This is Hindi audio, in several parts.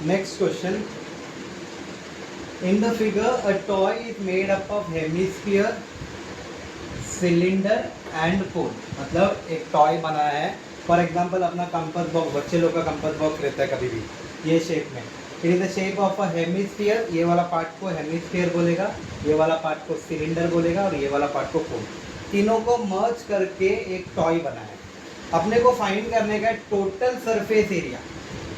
Next question. In the figure, a toy is made up of hemisphere, cylinder and कोन. मतलब एक टॉय बनाया है. फॉर एग्जाम्पल अपना कंपास बॉक्स, बच्चे लोग का कंपास बॉक्स रहता है कभी भी ये शेप में. It is the shape of a hemisphere. ये वाला पार्ट को हेमिस्फीयर बोलेगा, ये वाला पार्ट को सिलेंडर बोलेगा और ये वाला पार्ट को कोन. तीनों को मर्ज करके एक टॉय बनाया है. अपने को फाइंड करने का total surface area.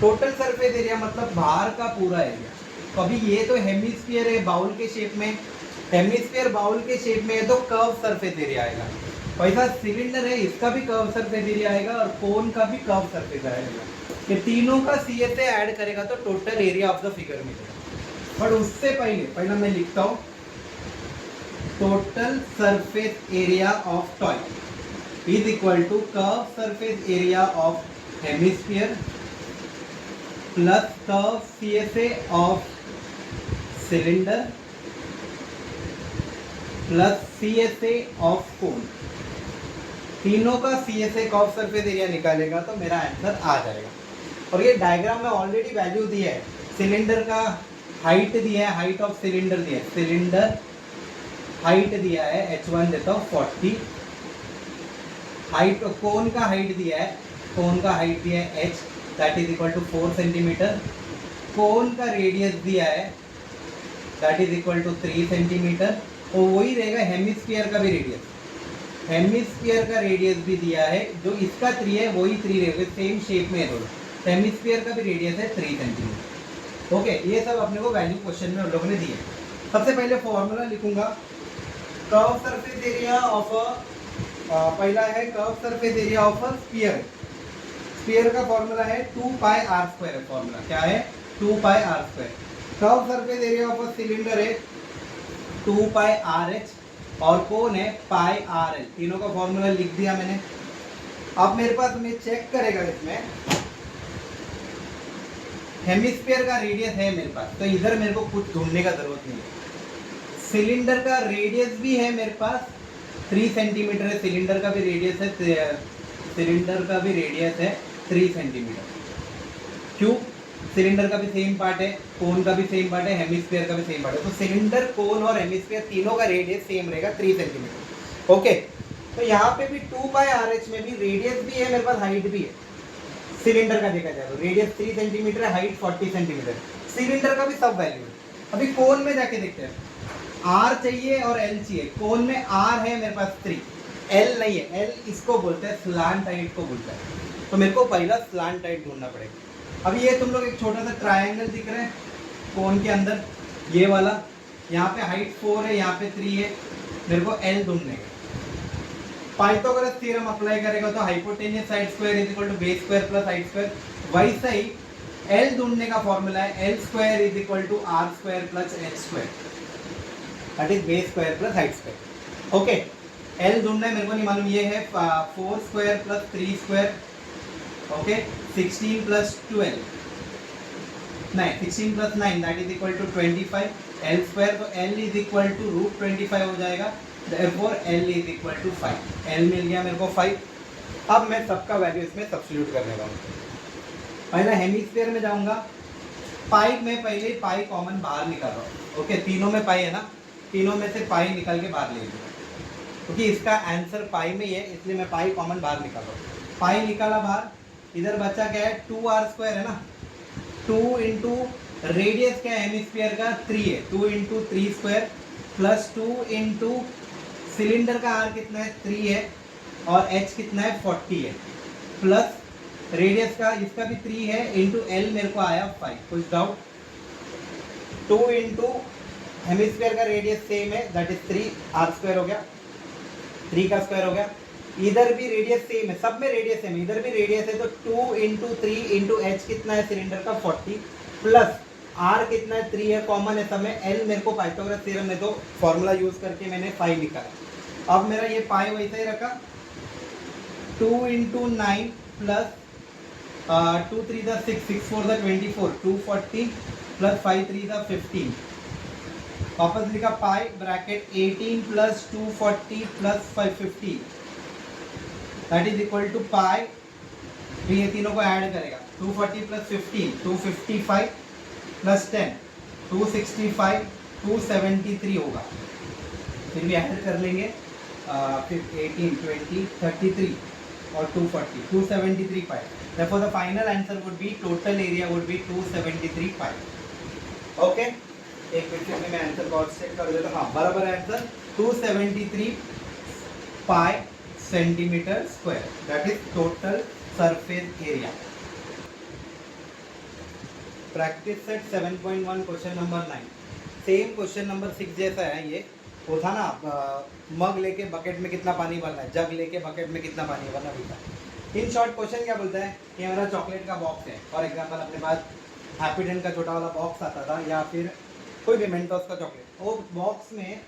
Total surface area मतलब बाहर का पूरा एरिया. तो अभी ये तो हेमिस्फीयर है बाउल के शेप में, हेमिस्फीयर बाउल के शेप में है तो कर्व सरफेस एरिया आएगा. वैसा सिलेंडर है, इसका भी कर्व सरफेस एरिया आएगा और कोन का भी कर्व सरफेस आएगा. ये तीनों का सी से ऐड करेगा तो total area of the figure मिलेगा. बट उससे पहले मैं लिखता हूँ total surface area of toy is equal to curve surface area of hemisphere plus curve C of cylinder plus C of cone. तीनों का सी कर्व सरफेस एरिया निकालेगा तो मेरा आंसर आ जाएगा. और ये डायग्राम में ऑलरेडी वैल्यू दिया है. सिलेंडर का हाइट दिया है, हाइट ऑफ सिलेंडर दिया है, सिलेंडर हाइट दिया है h1 देता हूँ 40. हाइट कोन का हाइट दिया है, कोन का हाइट दिया है h that is equal to 4 centimetre. Cone का रेडियस दिया है that is equal to 3 centimetre. और वही रहेगा हेमिस्फीयर का भी रेडियस. हेमिस्फीयर का रेडियस भी दिया है, जो इसका 3 है वही 3 रहेगा, सेम शेप में है दोनों. हेमिस्फीयर का भी रेडियस है 3 सेंटीमीटर. ओके, ये सब अपने को वैल्यू क्वेश्चन में उन लोगों ने दिए. सबसे पहले फॉर्मूला लिखूंगा. कर्व सरफेस एरिया ऑफ पहला है curve surface area of a sphere. Sphere का फॉर्मूला है 2 पाई आर स्क्वायर है. फॉर्मूला क्या है? 2 pi R square. Curve surface area of a cylinder है 2 पाई आर एच और कौन है पाई आर एल. तीनों का फॉर्मूला लिख दिया मैंने. अब मेरे पास मैं चेक करेगा इसमें हेमिस्फीयर का रेडियस है मेरे पास, तो इधर मेरे को कुछ ढूंढने का जरूरत नहीं है. सिलेंडर का रेडियस भी है मेरे पास 3 सेंटीमीटर है. सिलेंडर का भी रेडियस है, सिलेंडर का भी रेडियस है 3 सेंटीमीटर. क्यों? सिलेंडर का भी सेम पार्ट है, कोन का भी सेम पार्ट है, हेमिस्फीयर का भी सेम पार्ट है. तो सिलेंडर, कोन और हेमिस्फीयर तीनों का रेडियस सेम रहेगा 3 सेंटीमीटर. ओके, तो यहाँ पे भी 2 पाई आर एच में भी रेडियस भी है मेरे पास, हाइट भी है. सिलेंडर का देखा जाए तो रेडियस 3 सेंटीमीटर है, हाइट 40 सेंटीमीटर. सिलेंडर का भी सब वैल्यू है. अभी कोन में जाके देखते हैं. आर चाहिए और एल चाहिए. कोन में आर है मेरे पास 3, एल नहीं है. एल इसको बोलते हैं स्लांटाइड को बोलता है. तो मेरे को पहला स्लांटाइड ढूंढना पड़ेगा. अभी ये तुम लोग एक छोटा सा ट्रायंगल दिख रहा है कोन के अंदर, ये वाला. यहाँ पे हाइट 4 है, यहाँ पे 3 है. मेरे को एल ढूंढने का. पाइथागोरस थ्योरम अप्लाई करेगा तो hypotenuse side square is equal to base square plus height square. वैसा ही एल ढूंढने का फॉर्मूला है L square is equal to R square plus H square, that is base square plus height square. Okay, L ढूंढना है, मेरे को नहीं मालूम. ये है 4 square plus 3 square. Okay, 16 plus 12 नहीं 16 plus 9 that is equal to 25 L square. तो L is equal to root 25 हो जाएगा. therefore L is equal to 5. L मिल गया मेरे को 5. अब मैं सबका वैल्यू इसमें सब्स्टिट्यूट करने वाला हूँ. पहला हेमिस्फीयर में जाऊंगा. पाई में पहले पाई कॉमन बाहर निकाल रहा हूँ. ओके, तीनों में पाई है ना, तीनों में से पाई निकाल के बाहर ले लूँगा क्योंकि इसका आंसर पाई में ही है, इसलिए मैं पाई कॉमन बाहर निकाल रहा हूँ. पाई निकाला बाहर. इधर बच्चा क्या है 2r स्क्वायर है ना. 2 इंटू रेडियस क्या है हेमिस्फीयर का 3 है, 2 into 3 square plus 2 into cylinder का आर कितना है 3 है और एच कितना है 40 है प्लस रेडियस का इसका भी 3 है इंटू एल मेरे को आया 5. कुछ डाउट? 2 इंटू हेमिस्फीयर का रेडियस सेम है दैट इज 3 आर स्क्वायर हो गया, 3 का स्क्वायर हो गया. इधर भी रेडियस सेम है, सब में रेडियस सेम है, इधर भी रेडियस है. तो 2 इंटू 3 इंटू एच कितना है सिलेंडर का 40 प्लस आर कितना है 3 है, कॉमन है सब में. एल मेरे को पाइथागोरस थ्योरम में तो फॉर्मूला यूज करके मैंने 5 लिखा है. अब मेरा ये पाई वैसा ही रखा. 2 इंटू 9 प्लस 2 3 द 6 6 4 द 24 240 प्लस 5 3 द 15. वापस लिखा pi bracket 18 plus 240 plus 550 that is equal to pi. तो ये तीनों को ऐड करेगा 240 प्लस 15 255 प्लस 10 265 273 होगा, फिर भी ऐड कर लेंगे, फिर 18 20 33 और 240 273 पाई। therefore the final answer would be total area would be 273 pi. Okay, एक मिनट में मैं आंसर कॉस्ट चेक कर देता हूँ। हाँ बराबर है answer, 273 pi centimetre square, that is total surface area. Practice set 7.1 question number 9, same question number 6 जैसा है ये। वो था ना मग लेके बकेट में कितना पानी भरना है, जग लेके बकेट में कितना पानी भरना भी था। इन शॉर्ट क्वेश्चन क्या बोलता है कि हमारा चॉकलेट का बॉक्स है, फॉर एग्जांपल अपने पास हैप्पीडेंट का छोटा वाला बॉक्स आता था या फिर कोई भी मेंटोस का चॉकलेट, वो बॉक्स में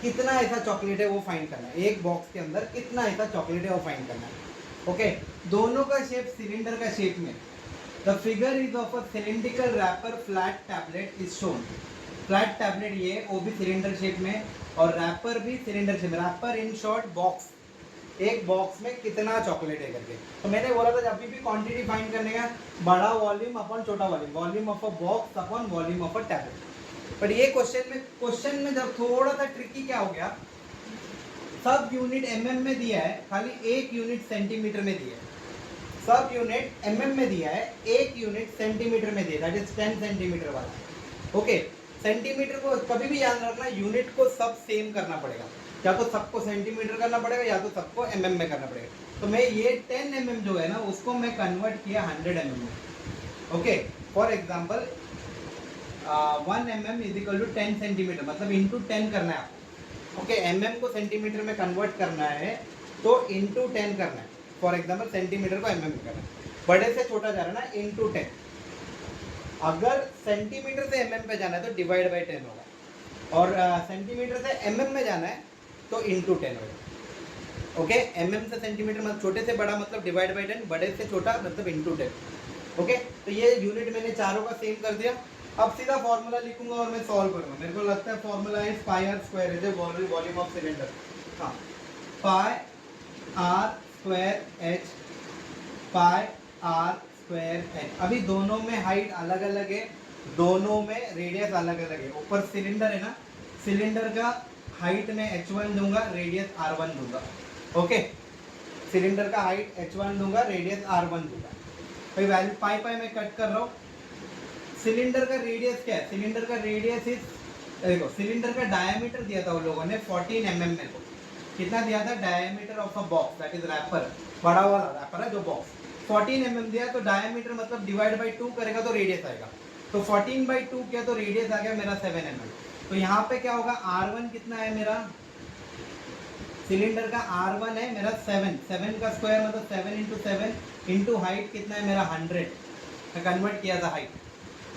कितना ऐसा चॉकलेट है वो फाइंड करना है, एक बॉक्स के अंदर कितना ऐसा चॉकलेट है वो फाइंड करना है। ओके, दोनों का शेप सिलेंडर का शेप में, the figure is of a cylindrical wrapper flat tablet is shown. Flat tablet ये, वो भी सिलेंडर शेप में और रैपर भी सिलेंडर शेप में, रैपर इन शॉर्ट बॉक्स, एक बॉक्स में कितना चॉकलेट है करके। तो मैंने बोला था जब भी क्वांटिटी फाइंड करने का, बड़ा वॉल्यूम अपॉन छोटा volume, volume of a box upon volume of a tablet. पर ये क्वेश्चन में जब थोड़ा सा ट्रिकी क्या हो गया, सब यूनिट mm में दिया है, खाली एक यूनिट सेंटीमीटर में दिया है। सब यूनिट mm में दिया है, एक यूनिट सेंटीमीटर में दिया, दैट इज 10 सेंटीमीटर वाला। ओके, सेंटीमीटर को कभी भी याद रखना, यूनिट को सब सेम करना पड़ेगा, या तो सबको सेंटीमीटर करना पड़ेगा या तो सबको mm में करना पड़ेगा। तो मैं ये 10 mm जो है ना उसको मैं कन्वर्ट किया 100 mm में। Okay, for example 1 mm is equal to 10 centimetre, मतलब इंटू 10 करना है आपको। ओके, mm को सेंटीमीटर में कन्वर्ट करना है तो इंटू 10 करना है। फॉर एग्जांपल सेंटीमीटर को mm में करना है, बड़े से छोटा जा रहा है ना, इंटू 10। अगर सेंटीमीटर से mm पे जाना है तो डिवाइड बाई 10 होगा, और सेंटीमीटर से mm में जाना है तो इंटू 10 होगा। ओके, mm से सेंटीमीटर मतलब छोटे से बड़ा मतलब डिवाइड बाई 10, बड़े से छोटा मतलब इंटू 10। ओके, तो ये यूनिट मैंने चारों का सेम कर दिया। अब सीधा फॉर्मूला लिखूंगा और मैं सॉल्व करूंगा। मेरे को लगता है formula is pi R square is volume of cylinder. हाँ, pi R square H, pi R square H. अभी दोनों में हाइट अलग अलग है, दोनों में रेडियस अलग अलग है। ऊपर सिलेंडर है ना, सिलेंडर का हाइट में h1 दूंगा, रेडियस r1 दूंगा। ओके, सिलेंडर का हाइट h1 दूंगा, रेडियस r1 दूंगा। भाई वैल्यू पाई पाई में कट कर रहा हूँ। सिलेंडर का रेडियस क्या है, सिलेंडर का रेडियस इज, देखो सिलेंडर का डायमीटर दिया था उन लोगों ने 14 mm में, को कितना दिया था, diameter of a box that is wrapper, बड़ा वाला रैपर है जो बॉक्स, 14 mm दिया। तो डायमीटर मतलब डिवाइड बाई 2 करेगा तो रेडियस आएगा, तो 14/2 किया तो रेडियस आ गया मेरा 7 mm। तो यहाँ पे क्या होगा, r1 कितना है मेरा, सिलेंडर का R1 है मेरा 7, 7 का स्क्वायर मतलब 7 इंटू 7 इंटू हाइट कितना है मेरा 100, मैं कन्वर्ट किया था हाइट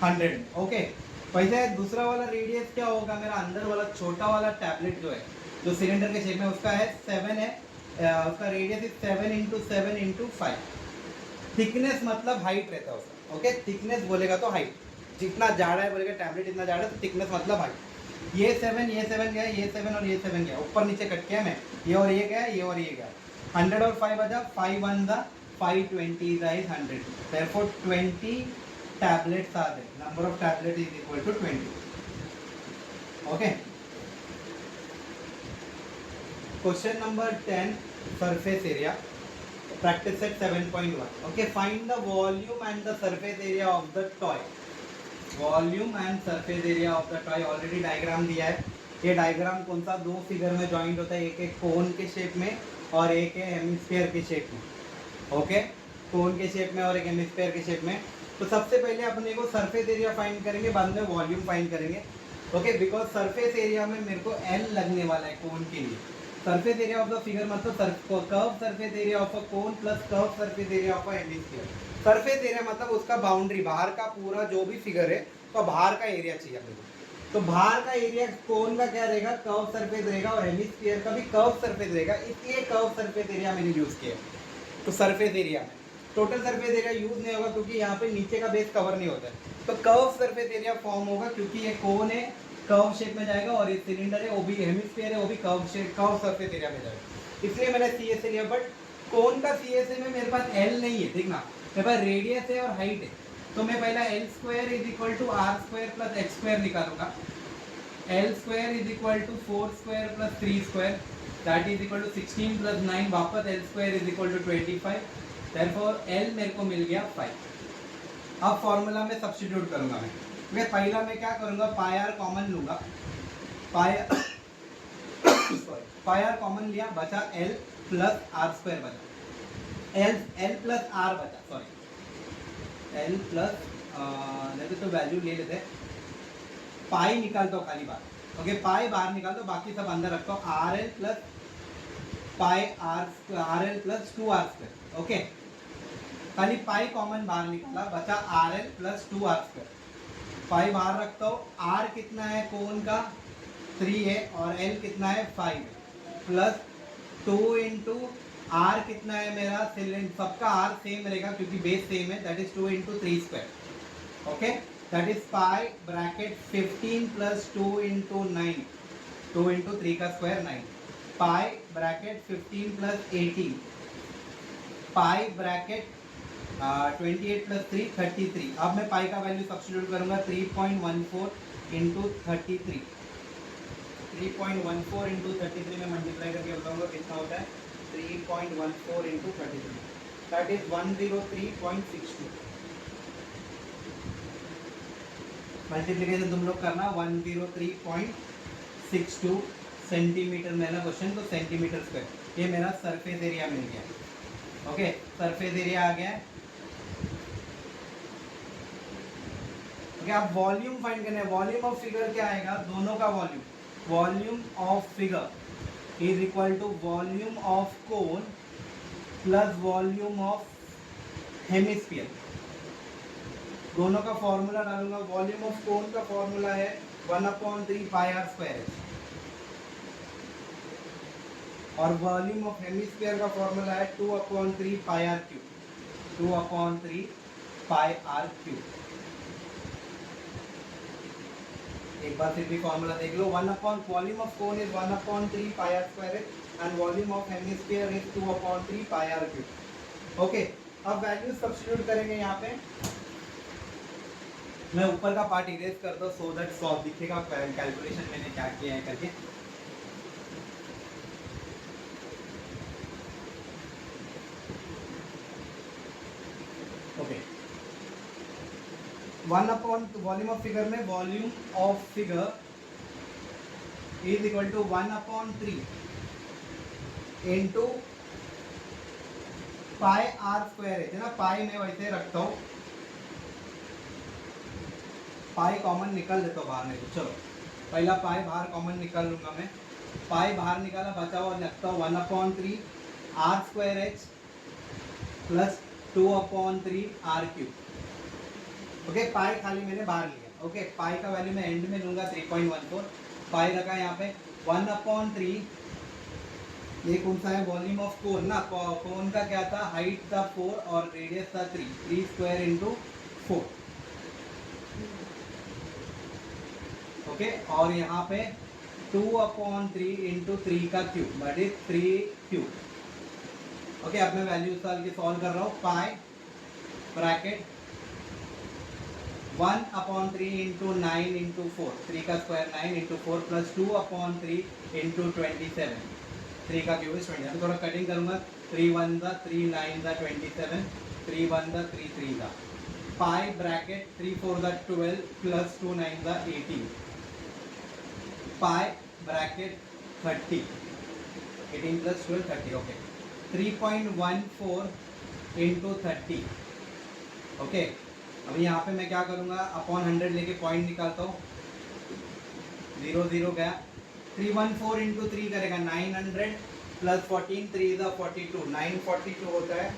100। ओके, वैसे दूसरा वाला रेडियस क्या होगा मेरा, अंदर वाला छोटा वाला टैबलेट जो है जो सिलेंडर के शेप में उसका है 7 है, उसका radius is 7 into 7 into 5। Thickness मतलब हाइट रहता है उसका। ओके, थिकनेस बोलेगा तो हाइट, जितना जाड़ा है बोलेगा टैबलेट इतना जाड़ा है तो थिकनेस मतलब हाइट। ये 7 गया, ये 7 और ये 7 गया, ऊपर नीचे कट किया मैं, ये और ये गया, ये और ये गया, 100 और 5 बजा, 5 1 the 520 is 100, therefore 20 tablets are there, number of tablets is equal to 20. Okay, question number 10, surface area, practice set 7.1. okay, find the volume and the surface area of the toy. Volume and surface area of the toy, already diagram दिया है। ये डायग्राम कौन सा, दो फिगर में जॉइंट होता है, एक एक कोन के शेप में और एक है हेमिस्फीयर के शेप में। ओके, कोन के शेप में और एक हेमिस्फीयर के शेप में। तो सबसे पहले अपने को सरफेस एरिया फाइंड करेंगे, बाद में वॉल्यूम फाइंड करेंगे। ओके, बिकॉज सरफेस एरिया में मेरे को एल लगने वाला है कोन के लिए। Surface area of the figure मतलब curve surface area of a cone plus curve surface area of a hemisphere. Surface area मतलब उसका बाउंड्री, बाहर का पूरा जो भी फिगर है तो बाहर का एरिया चाहिए अपने को। तो बाहर का एरिया कोन का क्या रहेगा, कर्व सरफेस रहेगा, और हेमिस्फीयर का भी कर्व सरफेस रहेगा, इसलिए कर्व सरफेस एरिया मैंने यूज किया। तो सरफेस एरिया में टोटल सरफेस एरिया यूज नहीं होगा क्योंकि यहाँ पे नीचे का बेस कवर नहीं होता है। तो कर्व सरफेस एरिया फॉर्म होगा क्योंकि ये कोन है, कर्व शेप में जाएगा, और ये सिलेंडर है वो भी हेमिस्फीयर है, वो भी कर्व सरफेस एरिया में जाएगा, इसलिए मैंने CSA लिया। बट कोन का CSA में मेरे पास L नहीं है, देखना मेरे पास रेडियस है और हाइट है। तो मैं पहला L square is equal to R square plus X square निकालूंगा. L square is equal to 4 square plus 3 square that is equal to 16 plus 9 वापस L square is equal to 25. Therefore L मेरे को मिल गया 5. अब फॉर्मूला में सब्स्टिट्यूट करूंगा मैं पहला मैं क्या करूंगा, पाई आर कॉमन लूंगा. पाई आर कॉमन लिया, बचा एल प्लस आर स्क्वायर बचा. एल प्लस आर बचा, सॉरी एल प्लस तो वैल्यू ले लेते, पाई निकालता हूँ खाली बार. ओके पाई बाहर निकाल दो, बाकी सब अंदर रखता हूँ. R L plus pi R L plus 2 R square. Okay खाली पाई कॉमन बाहर निकाला, बचा R L plus 2 R square. Pi बाहर रखता हूँ. आर कितना है कोन का 3 है और एल कितना है 5 है, प्लस 2 इंटू आर कितना है मेरा सिलेंडर, सबका आर सेम रहेगा क्योंकि बेस सेम है, that is 2 into 3 square. Okay that is pi bracket 15 plus 2 into 9, 2 into 3 का स्क्वायर 9. पाई bracket 15 plus 18, pi bracket 28 plus 3 33. अब मैं पाई का वैल्यू सब्स्टिट्यूट करूंगा 3.14 इंटू 33. 3.14 इंटू 33 में मल्टीप्लाई करके बताऊंगा कितना होता है. 3.14 इंटू 33 दैट इज 103.62. मल्टीप्लीकेशन तुम लोग करना 103.62 सेंटीमीटर मेरा क्वेश्चन, तो सेंटीमीटर स्क्वायर. ये मेरा सरफेस एरिया मिल गया. ओके सरफेस एरिया आ गया. ओके अब वॉल्यूम फाइंड करना है. वॉल्यूम ऑफ फिगर क्या आएगा, दोनों का volume. Volume of figure is equal to volume of cone plus volume of hemisphere. दोनों का फॉर्मूला डालूंगा. वॉल्यूम ऑफ कोन का फॉर्मूला है 1/3 पाई आर स्क्वायर और वॉल्यूम ऑफ हेमिस्फीयर का फॉर्मूला है 2/3 pi R cube. 2/3 pi R cube. एक बार फिर भी फॉर्मूला देख लो. Volume of cone is 1/3 pi R square and volume of hemisphere is 2/3 pi R cube. Okay अब वैल्यू सब्स्टिट्यूट करेंगे यहाँ पे. मैं ऊपर का पार्ट इरेज कर दो सो दैट सॉल्व दिखेगा कैलकुलेशन मैंने क्या किया है करके. ओके वॉल्यूम ऑफ फिगर में volume of figure is equal to 1/3 into pi R square है ना. पाई मैं वैसे रखता हूँ, पाई कॉमन निकाल देता हूँ बाहर में. तो चलो पहला पाई बाहर कॉमन निकाल लूंगा मैं. पाई बाहर निकाला, बचा हुआ रखता हूँ 1/3 R square H plus 2/3 R cube. Okay pi खाली मैंने बाहर लिया. ओके पाई का वैल्यू मैं एंड में लूंगा 3.14. पाई रखा यहाँ पे 1/3. ये कौन सा है, वॉल्यूम ऑफ कोन ना. कोन का क्या था, हाइट था 4 और रेडियस था 3 स्क्वायर इंटू 4. ओके और यहाँ पे 2/3 इंटू 3 का cube that is 3 cube. Okay अब मैं वैल्यू साल की सॉल्व कर रहा हूँ. पाई ब्रैकेट 1/3 इंटू 9 इंटू 4, 3 का स्क्वायर 9 इंटू 4 प्लस 2/3 इंटू 27, 3 का क्यूब इज 20. अभी थोड़ा कटिंग करूँगा. 3 1 दा 3 9 दा 27, 3 1 दा 3 3 दा. पाई ब्रैकेट 3 4 दा 12 प्लस 2 9 दा 18. Pi bracket 30, 18 plus 12 30. Okay 3.14 into 30. Okay अभी यहाँ पे मैं क्या करूँगा, अपॉन 100 लेके पॉइंट निकालता हूँ. 0 0 गया. 314 इंटू 3 करेगा 900 प्लस 14 3 इज 42, 942 होता है.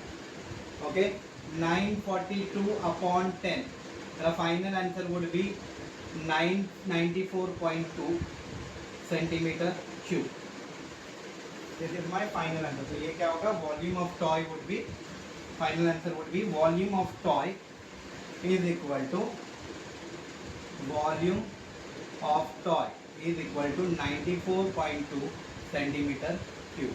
Okay 942 upon 10. मेरा final answer would be 994.2 centimetre cube. This is my final answer. तो ये क्या होगा, volume of toy would be, final answer would be volume of toy is equal to volume of toy is equal to 94.2 centimeter cube.